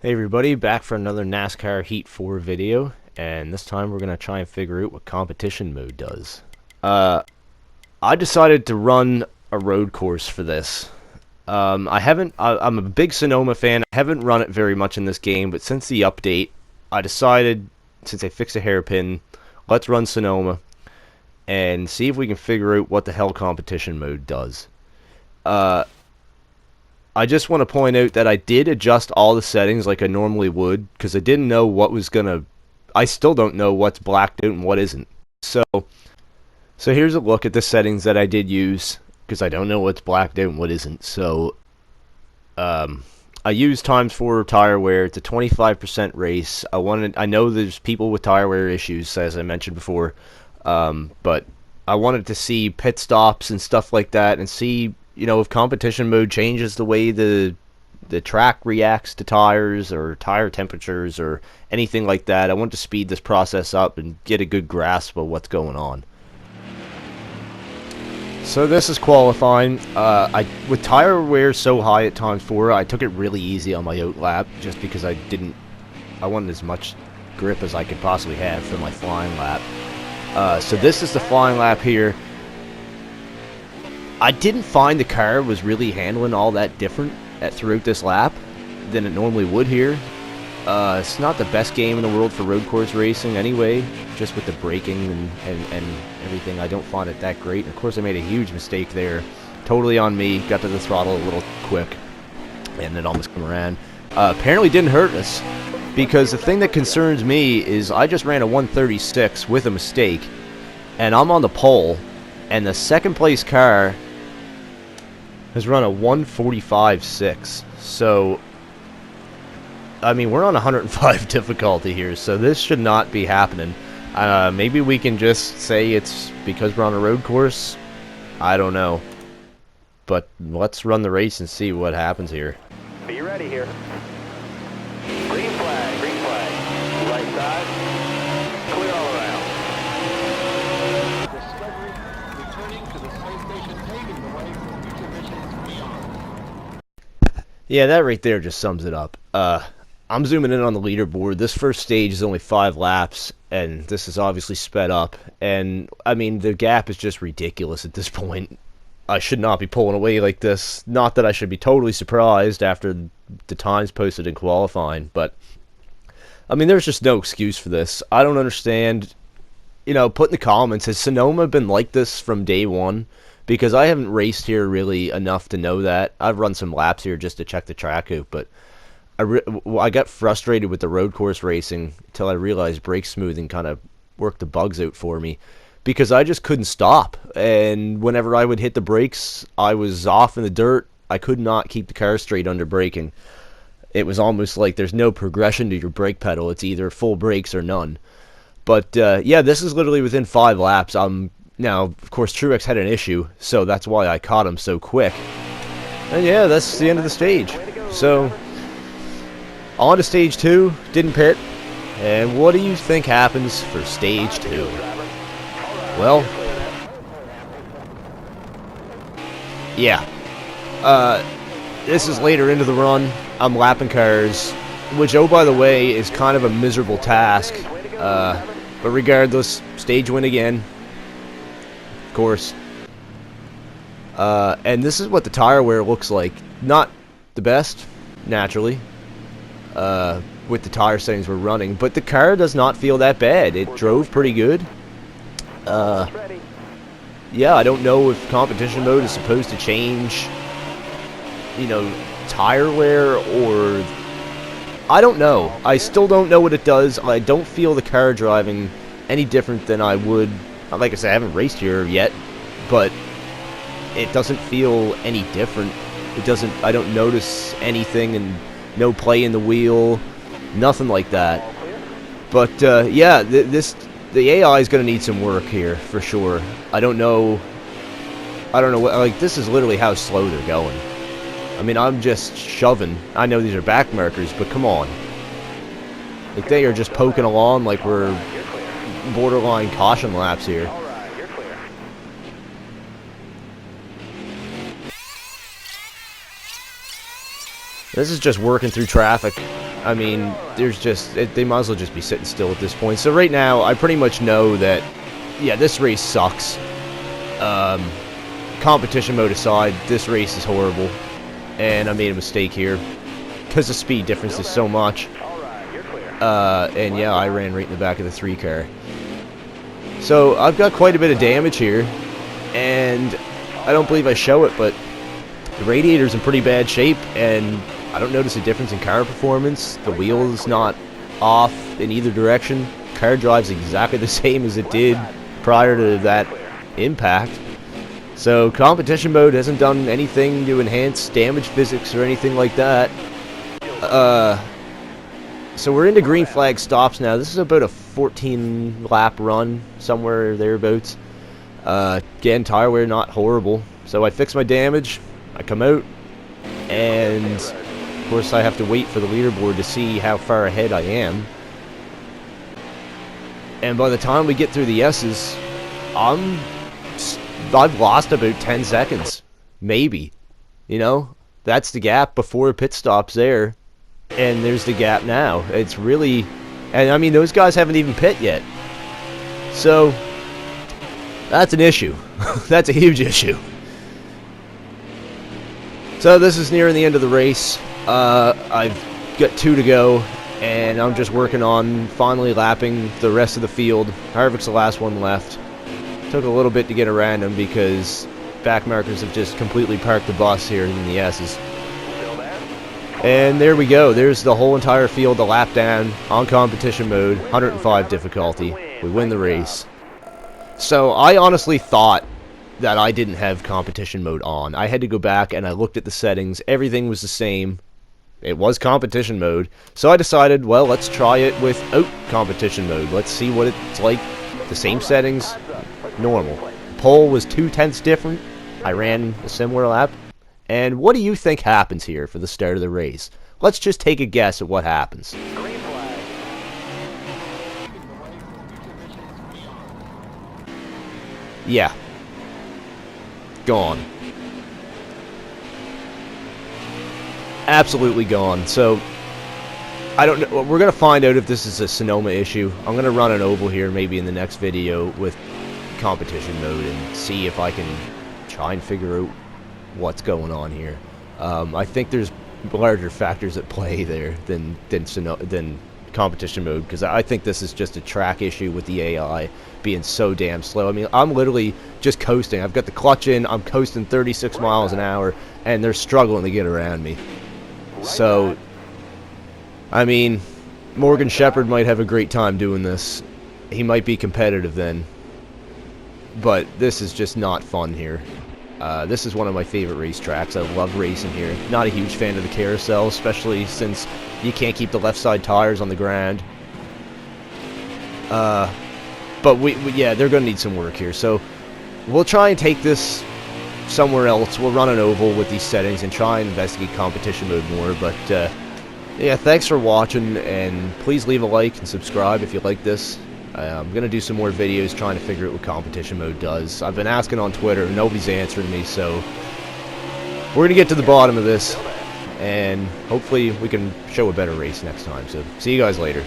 Hey everybody, back for another NASCAR Heat 4 video, and this time we're going to try and figure out what competition mode does. I decided to run a road course for this. I'm a big Sonoma fan. I haven't run it very much in this game, but since the update, I decided, since they fixed a hairpin, let's run Sonoma and see if we can figure out what the hell competition mode does. I just want to point out that I did adjust all the settings like I normally would, because I didn't know what was gonna... I still don't know what's blacked out and what isn't. So here's a look at the settings that I did use, because I don't know what's blacked out and what isn't. So, I used ×4 tire wear. It's a 25% race. I know there's people with tire wear issues, as I mentioned before, but I wanted to see pit stops and stuff like that, and see, you know, if competition mode changes the way the track reacts to tires or tire temperatures or anything like that. I want to speed this process up and get a good grasp of what's going on. So this is qualifying. With tire wear so high at ×4, I took it really easy on my out lap, just because I wanted as much grip as I could possibly have for my flying lap. So this is the flying lap here. I didn't find the car was really handling all that different throughout this lap than it normally would here. It's not the best game in the world for road course racing anyway, just with the braking and everything. I don't find it that great. And of course I made a huge mistake there. Totally on me. Got to the throttle a little quick and it almost came around. Apparently didn't hurt us, because the thing that concerns me is I just ran a 136 with a mistake and I'm on the pole, and the second place car has run a 145.6. So, I mean, we're on 105 difficulty here, so this should not be happening. Maybe we can just say it's because we're on a road course. I don't know. But let's run the race and see what happens here. Be ready here. Green flag, green flag. Right side. Clear all around. Discovery returning to the space station, paving the way for future missions beyond. Yeah, that right there just sums it up. I'm zooming in on the leaderboard. This first stage is only 5 laps, and this is obviously sped up. And, I mean, the gap is just ridiculous at this point. I should not be pulling away like this. Not that I should be totally surprised after the times posted in qualifying, but, I mean, there's just no excuse for this. I don't understand. You know, put in the comments, has Sonoma been like this from day one? Because I haven't raced here really enough to know that. I've run some laps here just to check the track out, but I got frustrated with the road course racing until I realized brake smoothing kind of worked the bugs out for me, because I just couldn't stop, and whenever I would hit the brakes, I was off in the dirt. I could not keep the car straight under braking. It was almost like there's no progression to your brake pedal. It's either full brakes or none. But yeah, this is literally within 5 laps. Now, of course, Truex had an issue, so that's why I caught him so quick. And yeah, that's the end of the stage. So, on to stage 2, didn't pit. And what do you think happens for stage 2? Well, yeah. This is later into the run. I'm lapping cars, which, oh, by the way, is kind of a miserable task. But regardless, stage win again. Of course. And this is what the tire wear looks like. Not the best, naturally, with the tire settings we're running, but the car does not feel that bad. It drove pretty good. Yeah, I don't know if competition mode is supposed to change, you know, tire wear, or I don't know. I still don't know what it does. I don't feel the car driving any different than I would. Like I said, I haven't raced here yet, but it doesn't feel any different. It doesn't. I don't notice anything, and no play in the wheel, nothing like that. But yeah, the AI is going to need some work here for sure. I don't know what, like, this is literally how slow they're going. I mean, I'm just shoving. I know these are back markers, but come on. Like, they are just poking along like we're borderline caution laps here. This is just working through traffic. I mean, there's just, they might as well just be sitting still at this point. So right now, I pretty much know that, yeah, this race sucks. Competition mode aside, this race is horrible. And I made a mistake here. Because the speed difference is so much. And yeah, I ran right in the back of the 3 car. So I've got quite a bit of damage here. And I don't believe I show it, but the radiator's in pretty bad shape. And I don't notice a difference in car performance. The wheel is not off in either direction. Car drives exactly the same as it did prior to that impact. So competition mode hasn't done anything to enhance damage physics or anything like that. So we're into green flag stops now. This is about a 14 lap run, somewhere thereabouts. Again, tire wear not horrible. So I fix my damage, I come out, and of course I have to wait for the leaderboard to see how far ahead I am. And by the time we get through the S's, I've lost about 10 seconds. Maybe. You know? That's the gap before pit stops there. And there's the gap now. It's really... And I mean, those guys haven't even pit yet. So, that's an issue. That's a huge issue. So this is nearing the end of the race. I've got 2 to go. And I'm just working on finally lapping the rest of the field. Harvick's the last one left. Took a little bit to get around him because back markers have just completely parked the bus here in the S's. And there we go. There's the whole entire field, the lap down, on competition mode, 105 difficulty. We win the race. So I honestly thought that I didn't have competition mode on. I had to go back and I looked at the settings. Everything was the same. It was competition mode. So I decided, well, let's try it without competition mode. Let's see what it's like. The same settings, normal. Pole was 0.2 different. I ran a similar lap. And what do you think happens here for the start of the race? Let's just take a guess at what happens. Yeah. Gone. Absolutely gone. So, I don't know. We're going to find out if this is a Sonoma issue. I'm going to run an oval here maybe in the next video with competition mode and see if I can try and figure out what's going on here. I think there's larger factors at play there than competition mode, because I think this is just a track issue with the AI being so damn slow. I mean, I'm literally just coasting. I've got the clutch in, I'm coasting 36 miles an hour, and they're struggling to get around me. So, I mean, Morgan Shepherd might have a great time doing this. He might be competitive then. But this is just not fun here. This is one of my favorite racetracks. I love racing here. Not a huge fan of the carousel, especially since you can't keep the left side tires on the ground. But yeah, they're going to need some work here. So we'll try and take this somewhere else. We'll run an oval with these settings and try and investigate competition mode more. But yeah, thanks for watching, and please leave a like and subscribe if you like this. I'm going to do some more videos trying to figure out what competition mode does. I've been asking on Twitter, and nobody's answering me, so we're going to get to the bottom of this, and hopefully we can show a better race next time. So see you guys later.